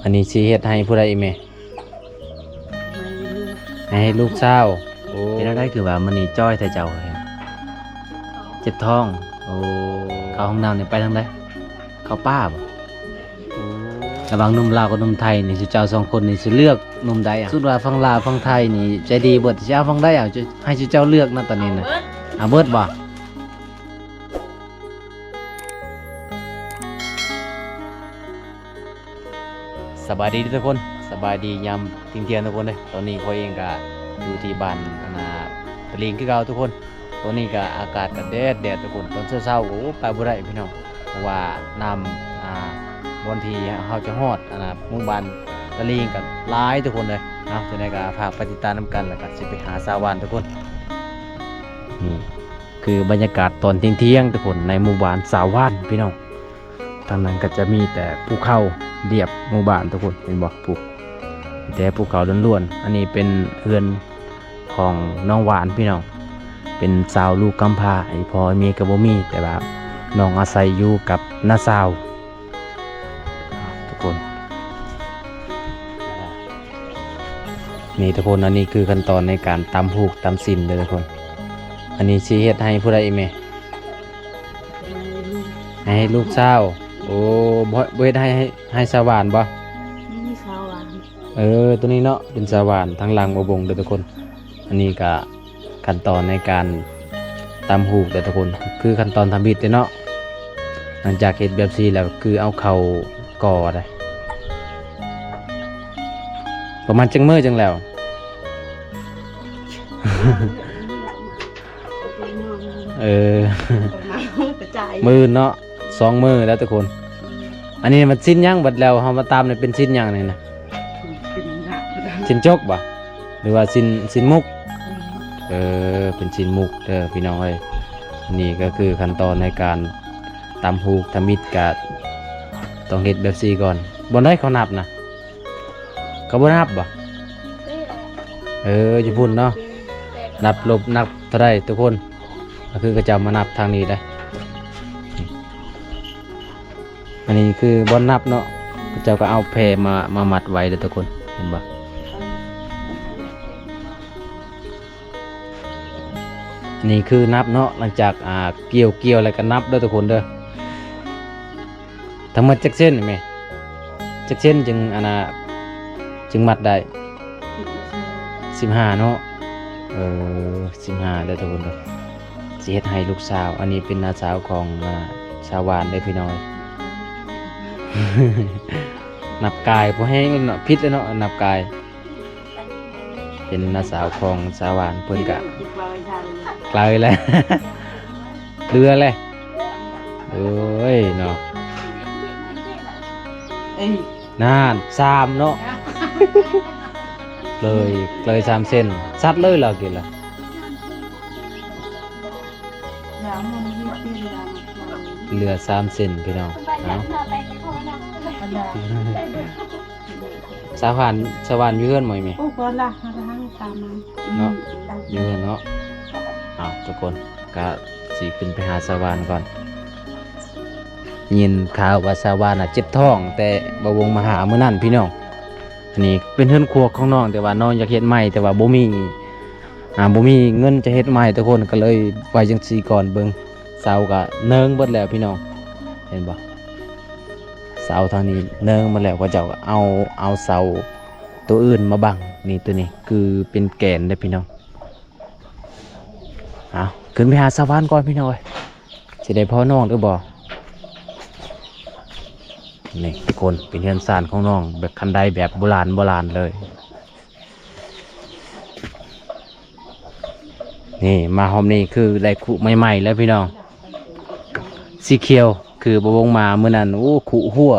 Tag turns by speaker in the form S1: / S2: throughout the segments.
S1: อันนี้สิเฮ็ดให้ผู้ใดอีแม่ให้ลูกสาวโอ้เป็นอะไรคือว่ามันนี่จ้อยแต่เจ้าเจ็บท้องโอ้เข้าห้องน้ำนี่ไปทางใดเข้าป้าบ่ระหว่างหนุ่มลาวกับหนุ่มไทยนี่สิเจ้าสองคนนี่สิเลือกหนุ่มใดอ่ะสุดว่าฝั่งลาวฝั่งไทยนี่ใจดีเบิดสิเอาฝั่งใดอ่ะให้สิเจ้าเลือกนะตอนนี้น่ะเอาเบิดบ่สบายดีทุกคนสบายดียามทิ้งเที่ยงทุกคนเลยตอนนี้เขาเองก็อยู่ที่บ้านตะลิงคือเก่าทุกคนตอนนี้ก็อากาศก็แดดทุกคนตอนเช้าๆโอ้ไปบ่ได้พี่น้องเพราะว่าน้ำบางทีเขาจะฮอดหมู่บ้านตะลิงกันหลายทุกคนเลยนะจะได้ก็ฝากไปติดตามน้ำกันแล้วก็สิไปหาสาววานทุกคนนี่คือบรรยากาศตอนเที่ยงทุกคนในหมู่บ้านสาววานพี่น้องทางนั้นก็จะมีแต่ภูเขาเรียบหมู่บ้านทุกคนเป็นบอกภูแต่ภูเขาล้วนๆอันนี้เป็นเรือนของน้องหวานพี่น้องเป็นสาวลูกกำพร้าไอ้พอมีกับบ่มีแต่ว่าน้องอาศัยอยู่กับน้าสาวทุกคนนี่ทุกคนอันนี้คือขั้นตอนในการตำหูกตำสินเลยทุกคนอันนี้สิเฮ็ดให้ผู้ใดแม่ให้ลูกสาวโอ้บ่เฮ็ดให้สาวหวานบ่
S2: นี่สาวหวาน
S1: ตัวนี้เนาะเป็นสาวหวานทั้งหลังบ่บงเด้อทุกคนอันนี้ก็ขั้นตอนในการตำหูกเด้อทุกคนคือขั้นตอนทำบิดเนาะหลังจากเฮ็ดแบบนี้แล้วคือเอาเข้าก่อได้ประมาณจังมื้อจังแล้ว มือเนาะ2 มื้อแล้วทุกคนอันนี้มันสิ้นยังบัดแล้วเฮามาตามนี่เป็นสิ้นยังนี่นะสิ้นจกบ่หรือว่าสิ้นมุกเป็นสิ้นมุกเด้อพี่น้องเอ้ยนี่ก็คือขั้นตอนในการตำหูกทำมิดกะต้องเฮ็ดแบบซี่ก่อนบ่ได้เขานับนะเขาบ่นับบ่อยู่พุ่นเนาะนับลบนับเท่าไรทุกคนก็คือก็จะมานับทางนี้ได้อันนี้คือบอลนับเนาะเจ้าก็เอาแพรมามัดไว้เลยทุกคนเห็นปะอันนี้คือนับเนาะหลังจากเกี่ยวอะไรก็นับด้วยทุกคนเด้อทั้งหมดจักเส้นไหมจักเส้นจึงมัดได้15เนาะ15ได้ทุกคนเด้อสิเฮ็ดให้ลูกสาวอันนี้เป็นน้าสาวของชาววานได้พี่น้อยนับกายพอแห้งเนาะพิษเลยเนาะนับกายเป็นน้าสาวของชาววานเพิ่นกะไกลแล้วเรือเลยโอ้ยเนาะนาน3เนาะเลย3 เส้นซัดเลยเรากินละเหลือ3 เส้นพี่น้องเอาสาวานอยู่เฮือนหมอยไหม
S2: โอ้ก่อนละมาทางตามมา
S1: เนาะอยู่เฮือนเนาะทุกคนก็สิขึ้นไปหาสาวานก่อนยินข่าวว่าสาวานเจ็บท้องแต่บ่วงมาหามื้อนั้นพี่น้องอันนี้เป็นเฮือนครัวของน้องแต่ว่าน้องอยากเฮ็ดใหม่แต่ว่าบ่มีเงินจะเฮ็ดใหม่ทุกคนก็เลยไว้จังซี่ก่อนเบิ่งเสาก็เนิงเบิดแล้วพี่น้องเห็นบ่เสาทางนี้เนิงมาแล้วก็เจ้าก็เอาเสาตัวอื่นมาบังนี่ตัวนี้คือเป็นแกนได้พี่น้องขึ้นไปหาสาวานก่อนพี่น้องสิได้พ่อน้องหรือบ่นี่ทุกคนเป็นเรือนซ่านของน้องแบบคันไดแบบโบราณเลยนี่มาหอมนี่คือได้ขุใหม่ๆแล้วพี่น้องสีเขียวคือบวงมาเมื่อนั้นโอ้ขุหัว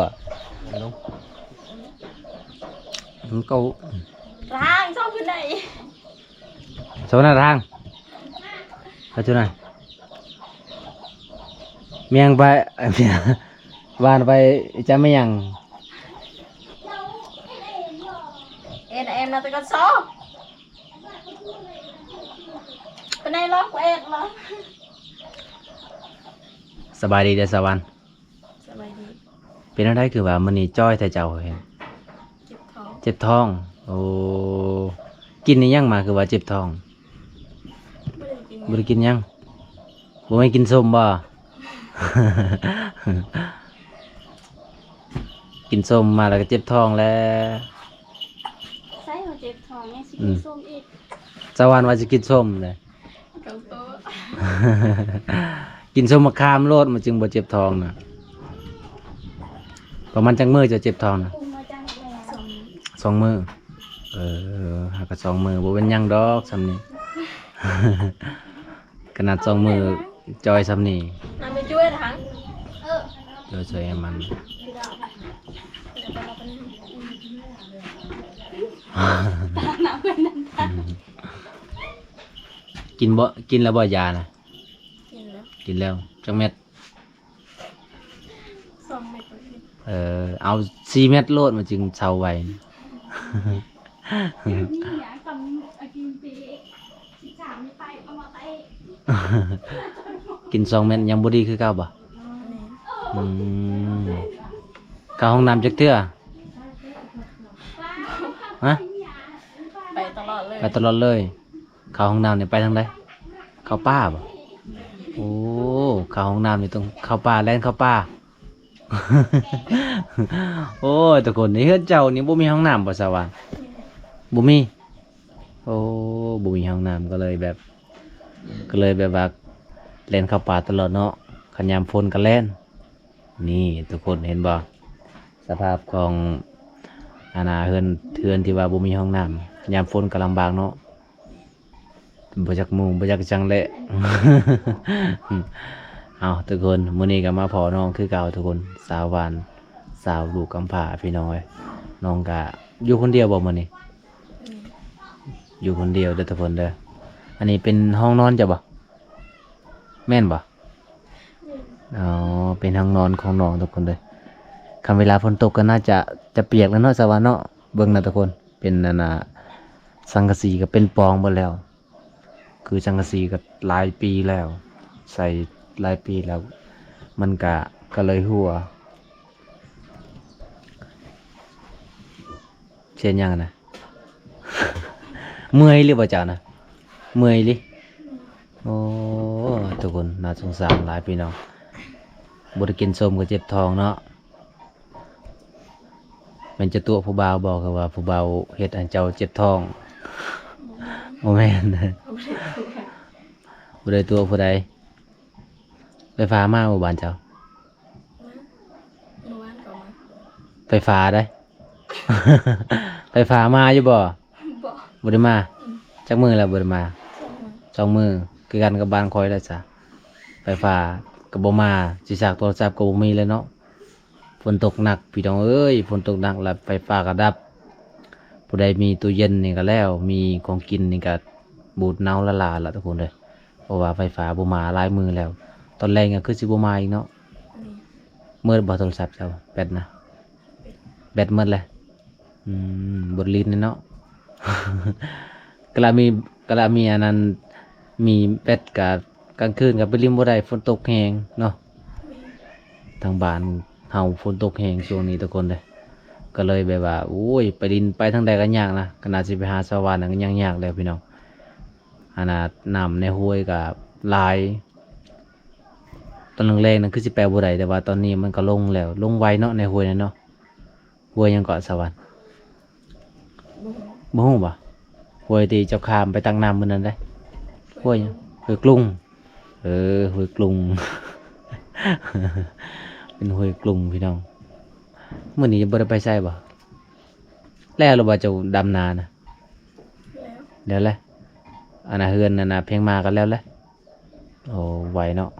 S1: มันก็
S2: ทางชอบขึ้นไหน
S1: โซนทางไปจุดไหนเมียงไปวานไปจะไม่ยัง
S2: em là tôi con số bên này lo của em lo
S1: สบายดีเด้อสวรรค์
S2: สบายดี
S1: เป็นอะไรคือว่ามันนี่จ้อยแต่เจ้าเห็น เจ็บท้องโอ้กินนี่ยังมาคือว่าเจ็บท้อง
S2: ไม่ได้กิน
S1: บ่ได้กินยังบ่ให้กินส้มบ่ กินส้มมาแล้วก็เจ็บท้องแล้ว
S2: ใส่หัวเจ็บท้องยังสิกินส้มอีก
S1: สวรรค์ว่าสิกินส้มเลย
S2: เกาโต
S1: กินส้มมะขามโลดมันจึงบ่เจ็บท้องน่ะประมาณจังมื้อจะเจ็บท้องน่ะ
S2: คุมมาจังเลยสอง
S1: 2 มื้อหาก็2 มื้อบ่เป็นหยังดอกซำนี้ ขนาด2 มื้อจอยซำนี้
S2: น้ำไปช่วยถังเออ
S1: จอยให้มัน
S2: น้ำเป็นนั่นทัน
S1: กินบ่กินแล้วบ่ยาน่ะ
S2: กินแล้ว
S1: กินแล้วจังเม็ด
S2: 2 เม็ดต่อกิน
S1: เอา4 เม็ดโลดมันจึงเซาไว
S2: นี่อยากทำอากินปีสิสามไม่ไปเอามาไป
S1: กิน2 เม็ดยังบ่ดีคือเก่าบ่อืมเข้าห้องน้ำจักเทื่อฮะ
S2: ไปตลอดเลย
S1: ไปตลอดเลย เข้าห้องน้ำนี่ไปทางใดเข้าป่าบ่โอ้เข้าห้องน้ำนี่ต้องเข้าป่าแล่นเข้าป่า โอ้ยทุกคนนี่เฮือนเจ้านี่บ่มีห้องน้ำบ่สวรรค์บ่มีโอ้บ่มีห้องน้ำก็เลยแบบว่าเล่นเข้าป่าตลอดเนาะคันยามฝนก็เล่นนี่ทุกคนเห็นบ่สภาพของอาณาเฮือนที่ว่าบ่มีห้องน้ำยามฝนก็ลำบากเนาะบ่จักมุงบ่จักจังแหละ เอาทุกคนมื้อนี้ก็มาพอน้องคือเก่าทุกคนสาวหวานสาวลูกกำพร้าพี่น้อยน้องก็อยู่คนเดียวบ่มื้อนี้อยู่คนเดียวเด้อทุกคนเด้ออันนี้เป็นห้องนอนจ้ะบ่แม่นบ่อ๋อเป็นห้องนอนของน้องทุกคนเลยคันเวลาฝนตกก็น่าจะเปียกแล้วเนาะสวรรค์เนาะเบิ่งนะทุกคนเป็นนั่นน่ะสังกะสีก็เป็นปองหมดแล้ว คือสังกะสีก็หลายปีแล้ว ใส่หลายปีแล้ว มันก็เลยหัวเช่นยังนะ เมื่อยหรือเปล่าจ๊ะนะเมื่อยดิโอ้ทุกคนน่าสงสารหลายพี่น้องบริกินส้มก็เจ็บท้องเนาะเป็นจะตัวผู้บ่าวบอกว่าผู้บ่าวเฮ็ดให้เจ้าเจ็บท้องโมแม่นนะผู้ใดตัวผู้ใดไฟฟ้ามาหมู่บ้านเจ้า
S2: เมื่อวานก็มา
S1: ไฟฟ้าได้ ไฟฟ้ามาอยู่บ่
S2: บอก
S1: บ่ได้มาจักมือแล้วบ่ได้มา2 มือคือกันกับบ้านคอยแล้วจ้ะไฟฟ้าก็บ่มาสิสากโทรศัพท์ก็บ่มีเลยเนาะฝนตกหนักพี่น้องเอ้ยฝนตกหนักแล้วไฟฟ้าก็ดับผู้ใดมีตู้เย็นนี่ก็แล้วมีของกินนี่ก็บูดเน่าละลายละทุกคนเลยเพราะว่าไฟฟ้าบ่มาหลายมือแล้ว ตอนแรกก็คือสิบ่มาอีกเนาะ
S2: นี่
S1: มืดบ่โทรศัพท์เจ้าแบตนะแบตหมดเลยบดลิ้นนี่เนาะ กะละมีอันนั้นมีแบตกับกลางคืนกับไปริมบ่ได้ฝนตกแฮงเนาะทางบ้านเฮาฝนตกแฮงช่วงนี้ทุกคนเลยก็เลยแบบว่าโอ้ยไปดินไปทางใดก็ยากนะขนาดสิไปหาชาวบ้านก็ยังยากแล้วพี่น้องขนาดน้ำในห้วยก็หลายตอนแรกๆนั่นคือสิไปบ่ได้แต่ว่าตอนนี้มันก็ลงแล้วลงไวเนาะในห้วยนั่นเนาะห้วยยังเกาะสวรรค์บ่ฮู้บ่ห้วยที่เจ้าข้ามไปตักน้ำมื้อนั้นได้ห้วยหยังห้วยกรุงห้วยกรุง เป็นห้วยกรุงพี่น้องมื้อนี้จะบ่ได้ไปใส่บ่แล้วหรือว่าเจ้าดำนานะ
S2: แล้ว
S1: เดี๋ยวแหละอันน่ะเฮือนนั่นน่ะเพียงมากันแล้วแหละโอ้ไวเนาะ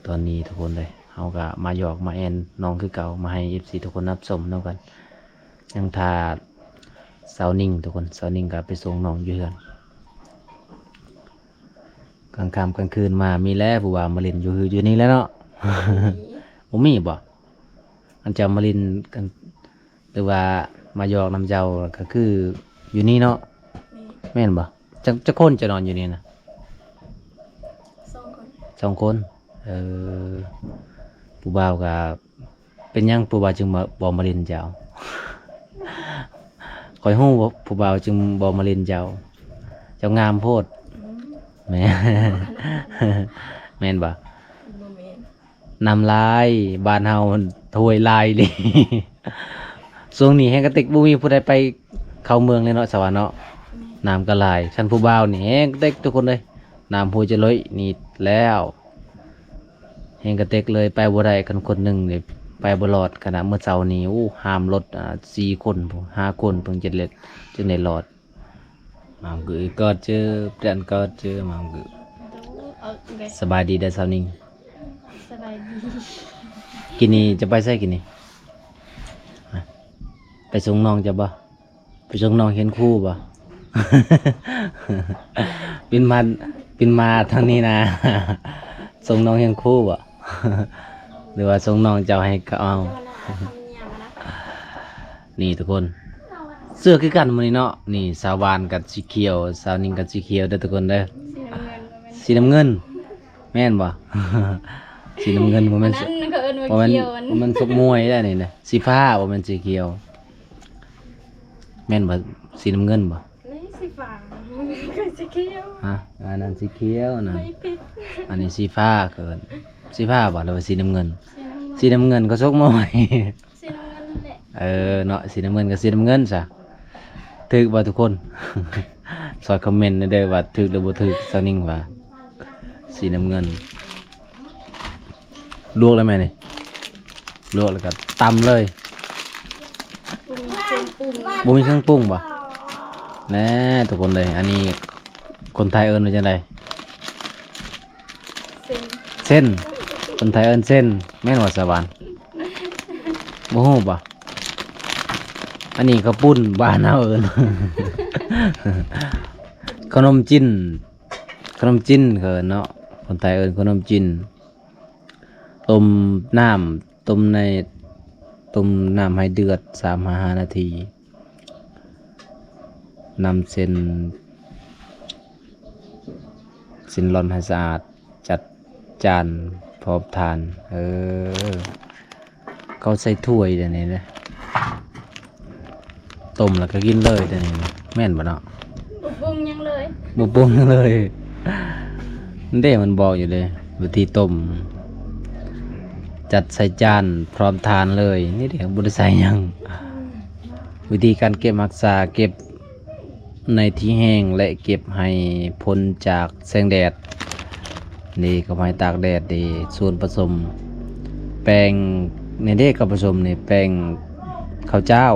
S1: ตอนนี้ทุกคนเลยเฮาก็มาหยอกมาแอนน้องคือเก่ามาให้ FC ทุกคนรับชมนำกันยังทาเสานิ่งทุกคนเสานิ่งก็ไปส่งน้องอยู่เฮือนกลางค่ำกลางคืนมามีแล้วผู้ว่ามาเล่นอยู่นี่แล้วเนาะ บ่มีบ่อันจะมาเล่นกันหรือว่ามาหยอกน้ำเจ้าก็คืออยู่นี่เนาะ
S2: นี่
S1: แม่นบ่จะคนจะนอนอยู่นี่นะ
S2: 2 คน
S1: 2 คนผู้บ่าวกับ เป็นหยังผู้บ่าวจึงบ่มาเล่นเจ้าข่อยฮู้ว่าผู้บ่าวจึงบ่มาเล่นเจ้าเจ้างามโพดแม่ แม่นบ่
S2: บ่แม่น
S1: น้ำลายบ้านเฮามันถวยลายดิ ช่วงนี้แฮงกระติกบ่มีผู้ใดไปเข้าเมืองเลยเนาะสวรรค์เนาะน้ำก็หลายท่านผู้บ่าวนี่แฮงกระติกทุกคนเลยน้ำผู้จะลอยนี่แล้วแฮงกระติกเลยไปบ่ได้กันคนหนึงนี่ไปบ่รอดขณะเมื่อเช้านี้อู้ห้ามรถ4คนพู้5คนเพิ่งจะเล็ดจึงได้รอดมามกือก็เจอเพื่อนก็เจอมามกือ
S2: เอาไง
S1: สบายดีเด้อสาวนิ่ง
S2: สบายดี
S1: กินนี่จะไปใส่กินนี่ฮะไปส่งน้องจะบ่ไปส่งน้องเห็นครู่บ่ ปินมาทางนี้นะ ส่งน้องเห็นครู่บ่ หรือว่าส่งน้องเจ้าให้เขาเอา นี่ทุกคน เสื้อคือกันมื้อนี้เนาะนี่สาววานกับสีเขียวสาวนิ่งกับสีเขียวเด้อทุกคนเด้อสีน้ำเงินแม่นบ่ สีน้ำเงินบ่แม่น
S2: นั่นก็เอิ้นว่า
S1: บ่แม่น
S2: เขียว
S1: บ่แม่นสกมวยได้นี่นะสีฟ้าบ่แม่นสีเขียวแม่นบ่สีน้ำเงินบ่
S2: นี่สีฟ้าก็สีเขียว
S1: ฮะอันนั้นสีเขียวนะ
S2: ไม่ผิด
S1: อันนี้สีฟ้าเกินสีฟ้าบ่หรือว่าสีน้ำเงิน
S2: สี
S1: สีน้ำเงินก็สกมวย
S2: น้ำเงินนั่นแหละ
S1: เนาะสีน้ำเงินกับสีน้ำเงินซะถึกบ่ทุกคน สอยคอมเมนต์เด้อว่าถึกหรือบ่ถึกซาวนิ่งว่าสีน้ำเงินลวกแล้วแม่นี่ลวกแล้วก็ตำเลย
S2: ปรุงเครื่องปรุง
S1: บ่มีเครื่องปรุงบ่แน่ทุกคนเลยอันนี้คนไทยเอิ้นว่าจังได
S2: เส้น
S1: เส้นคนไทยเอิ้นเส้นแม่นว่าสวรรค์บ่ฮู้บ่อันนี้ก็ปุ้นบ้านเฮาเอิ้น ขนมจีนเอิ้นเนาะคนไทยเอิ้นขนมจีนต้มน้ำต้มน้ำให้เดือด3-5 นาทีนำเส้นร่อนให้สะอาดจัดจานพร้อมทานเขาใส่ถ้วยเดี๋ยวนี้นะต้มแล้วก็กินเลยเดี๋ยวนี้นะแม่นบ่เนาะ
S2: บ่ปรุงหยังเลย
S1: บ่ปรุงเลยมันเด้มันบอกอยู่เลยวิธีต้มจัดใส่จานพร้อมทานเลยนี่เดี๋ยวบ่ได้ใส่หยังวิธีการเก็บรักษาเก็บในที่แห้งและเก็บให้พ้นจากแสงแดดนี่ก็ให้ตากแดดดีส่วนผสมแป้งในเด็กกับผสมนี่แป้งข้าวเจ้า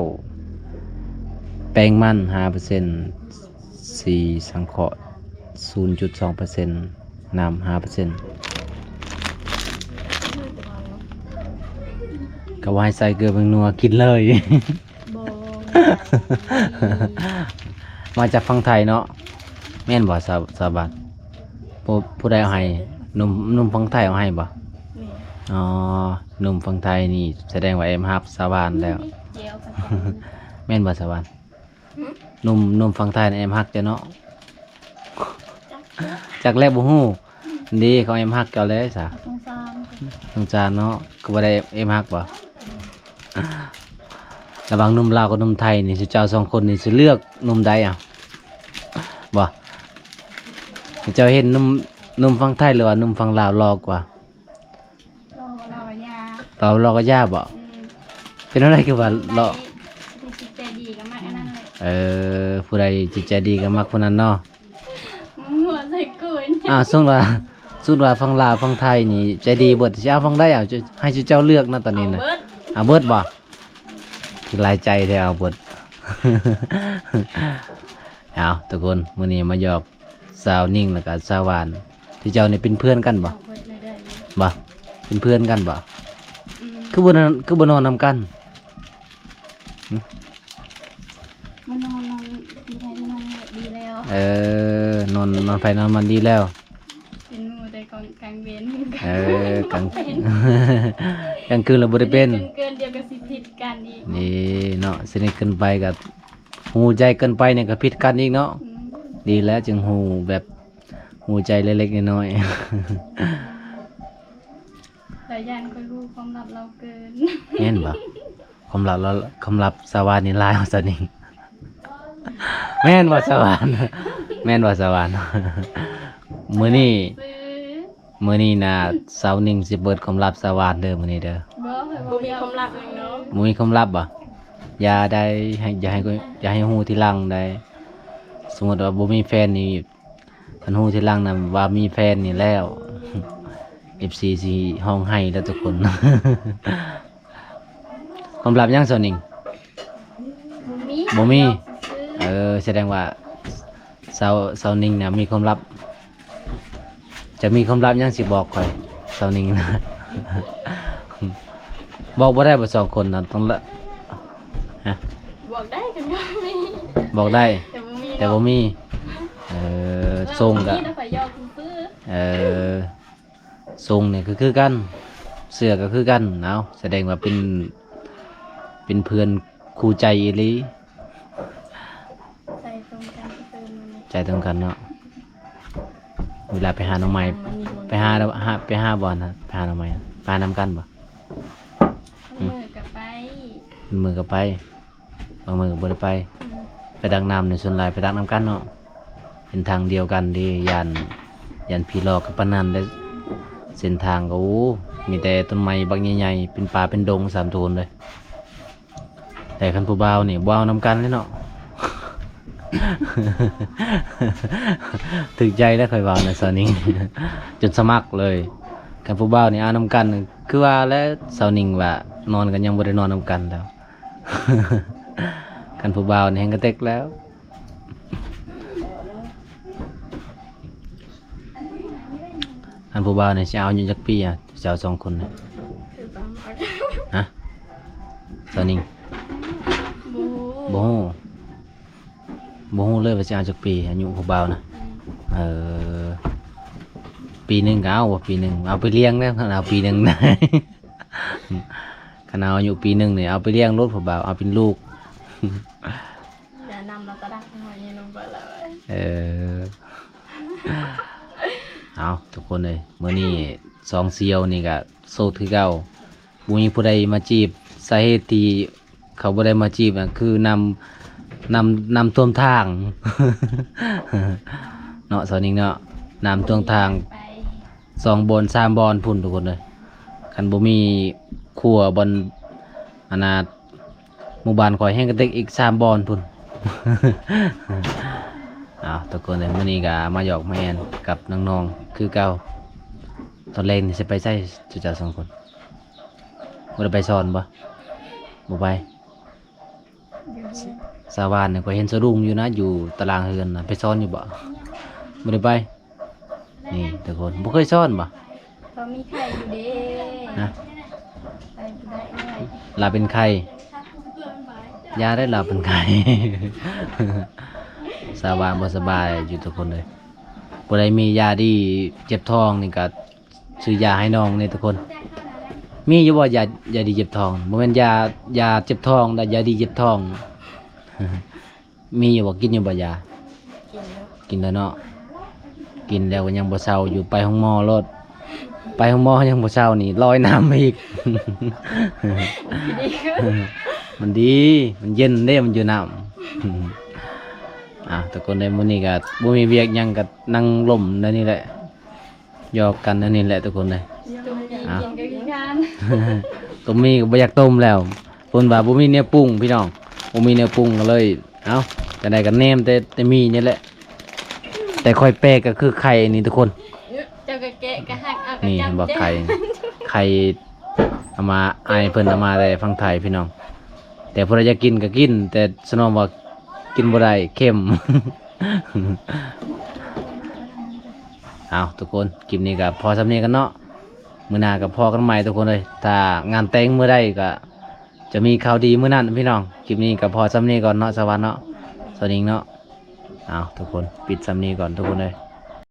S1: แป้งมัน 5% สีสังเคราะห์ 0.2% น้ำ 5% ก็ว่าให้ใส่เกลือเป็นนัวกินเลย
S2: บ่
S1: มาจากฝั่งไทยเนาะแม่นบ่สาบัดผู้ใดเอาให้หนุ่มฝั่งไทยเอาให้บ่
S2: นี่
S1: อ๋อหนุ่มฝั่งไทยนี่แสดงว่าเอ็มฮับสาบานแล้ว
S2: เจียวกัน
S1: แม่นบ่สาบานหนุ่มฝั่งไทยน่ะเอ็มฮักจ้ะเนาะจากแรกบ่ฮู้ดีเขาเอ็มฮักเจ้าเลยซะ
S2: สงสาร
S1: สงสารเนาะก็บ่ได้เอ็มฮักบ่ระหว่างหนุ่มลาวกับหนุ่มไทยนี่สิเจ้า2คนนี่สิเลือกหนุ่มใดอ่ะบ่เจ้าเห็นหนุ่มฝั่งไทยหรือว่าหนุ่มฝั่งลาวหล่อกว่า
S2: รอยา
S1: เราก็ย่าบ่เป็นอะไรคือว่าเลาะ
S2: ที่สิใจดีก็มากอันนั้นเลย
S1: ผู้ใดจิตใจดีก็มักผู้นั้นเนาะ
S2: หัวใส่กุย
S1: สมมุติว่าฝั่งลาวฝั่งไทยนี่ใจดีเบิดสิเอาฝั่งใดเอาให้เจ้าเลือกนะตอนนี้น่ะ เอาเบิดบ่คือหลายใจแท้เอาเบิด เอาทุกคนมื้อนี้มาหยอกสาวนิ่งแล้วก็สาวหวานที่เจ้านี่เป็นเพื่อนกันบ่บ่เป็นเพื่อนกันบ่คือบ่นอนนำกัน
S2: มันนอนดีใจนอนดีแล้ว
S1: นอนไฟนอนมันดีแล้ว
S2: เป็นหมูแต่กลางเว้น
S1: กลาง กลางคืนเราบ่ได้เป็น
S2: เกินเดียวกับสิผิดกันอีก
S1: นี่เนาะสนิทเกินไปกับหูใจเกินไปเนี่ยก็ผิดกันอีกเนาะดีแล้วจึงหูแบบหูใจเล็กๆน้อย
S2: แต่ อยยันก็รู้ความลับเราเกิน
S1: แม่นบ่ความลับสวรรค์นี่ลายว่าซะนี่แม่นบ่สวรรค์แม่นบ่สวรรค์มื้อนี้
S2: ซื้อ
S1: มื้อนี้น่ะสาวนิ่งสิเปิดความลับสวรรค์เด้อมื้อนี้เด้อ
S2: บ่มีความลับเนาะ
S1: บ่มีความลับบ่อย่าได้ให้อย่าให้ฮู้ทีหลังได้สมมุติว่าบ่มีแฟนนี่คันฮู้ทีหลังน่ะว่ามีแฟนนี่แล้ว FC สิห้องไห้แล้วทุกคน ความลับยังสาวนิ่ง บ่มี แสดงว่าสาวนิ่งเนี่ยมีความลับ จะมีความลับยังสิบอกข่อยสาวนิ่งนะ บอกบ่ได้บ่สองคนนะต้องละฮะ
S2: บอกได้กันก็มี
S1: บอกได้
S2: แต่บ่มี
S1: แต่บ่มีทรงก็
S2: นี่นะข่อยยอมซื้อ
S1: ทรงเนี่ยคือกัน เสื้อก็คือกันเอาแสดงว่าเป็นเพื่อนคู่ใจอีหลี
S2: ใจตรงกันเติมมัน
S1: ใจตรงกันเนาะเวลาไปหาน้องใหม่ไปหาบอลนะไปหาน้องใหม่ไปหานำกันบ่
S2: มือกับไป
S1: มือก็ไปบางมือก็บ่ได้ไป ไปดักน้ำในส่วนหลายไปดักน้ำกันเนาะเป็นทางเดียวกันเดียันพี่หลอกกับปานนันได้เส้นทางก็โอ้มีแต่ต้นไม้บางใหญ่ๆเป็นป่าเป็นดงสามโทนเลย แต่คันผู้บ่าวนี่บ่าวนำกันเลยเนาะ ถึกใจได้ค่อยบ่าวในสาวนิ่ง จนสมัครเลยคันผู้บ่าวนี่เอานำกัน คือว่าแล้วสาวนิ่งว่านอนกันยังบ่ได้นอนนำกันแล้ว คันผู้บ่าวนี่แฮงกระเต็กแล้ว คันผู้บ่าวนี่สิเอาอยู่จักปีอ่ะเจ้าสองคนน่ะ
S2: คือตามมา
S1: ฮะสาวนิ่ง
S2: บู
S1: บ่ฮู้เลยว่าสิเอาจักปีอายุผู้บ่าวนะปีหนึงก็เอาบ่ปีหนึงเอาไปเลี้ยงแล้วคันเอาปีหนึงได้ คันเอาอายุปีหนึงนี่เอาไปเลี้ยงรถผู้บ่าวเอาเป็นลูก
S2: อย่านำเราตะดักหน่อยนี่ลงไปเลย
S1: เอาทุกคนเลยมื้อนี้สองเซียวนี่ก็โสดคือเก่าบ่มีผู้ใดมาจีบสาเหตุที่เขาบ่ได้มาจีบน่ะคือนำท่วมทาง เนาะสาวนิ่งเนาะน้ำท่วมทาง
S2: ไป
S1: 2 บอน 3 บอนพุ่นทุกคนเลยคันบ่มีครัวบอนหมู่บ้านข่อยแห้งกระเต็กอีก3 บอนพุ่น อ้าวทุกคนเลยมื้อนี้ก็มาหยอกมาแอนกับน้องๆคือเก่าตอนแรกนี่สิไปใช้จุจ้า2 คนบ่ได้ไปสอนบ่ไป
S2: เดี๋ยวนี้
S1: สาวานเนี่ยก็เห็นสะดุ้งอยู่นะอยู่ตารางเฮือนน่ะไปซ้อนอยู่บ่ได้ไปนี่ทุกคนบ่เคยซ้อนบ่
S2: เขามีไข่อยู่เด้
S1: นะ
S2: ไปได้เลย
S1: ลาเป็นไข้ยาได้ลาเป็นไข้ สาวานบ่สบายอยู่ทุกคนเลยบ่ได้มียาดีเจ็บท้องนี่ก็ซื้อยาให้น้องนี่ทุกคน มีอยู่บ่ยาดีเจ็บท้องบ่แม่นยาเจ็บท้องแต่ยาดีเจ็บท้อง มีอยู่บ่กินอยู่บ่ยา
S2: กินแล้ว
S1: กินแล้วเนาะกินแล้วก็ยังบ่เศร้าอยู่ไปห้องหมอรถไปห้องหมอยังบ่เศร้านี่ลอยน้ำอีก
S2: ดีขึ้น
S1: มันดีมันเย็นเด้มันอยู่น้ำ ทุกคนในมื้อนี้ก็บ่มีเวียกหยังก็นั่งล่มนั่นนี่แหละหยอกกันนั่นนี่แหละทุกคนเลย
S2: จุ่มกินก็กินกัน
S1: ต้มมีก็บ่อยากต้มแล้วเพิ่นว่าบ่มีเนื้อปรุงพี่น้องบ่มีเนื้อปรุงก็เลยเอ้าจะได้ก็แหนมแต่มีนี่แหละแต่ค่อยแปลกก็คือไข่นี่ทุกคน
S2: เจ้ากะแกะกะหักเอากะ
S1: นี่
S2: จับ
S1: บอกไข่เอามาอายเพิ่นเอามาแต่ฟังไทยพี่น้องแต่พอเราจะกินก็กินแต่สนอมว่ากินบ่ได้เค็ม เอาทุกคนคลิปนี้ก็พอสำเนียงกันเนาะมื้อหน้าก็พอกันใหม่ทุกคนเลยถ้างานแต่งมื้อใดก็จะมีข่าวดีมื้อนั้นพี่น้องคลิปนี้ก็พอสำเนียงก่อนเนาะสวัสดีเนาะสวัสดีเนาะเอาทุกคนปิดสำเนียงก่อนทุกคนเลย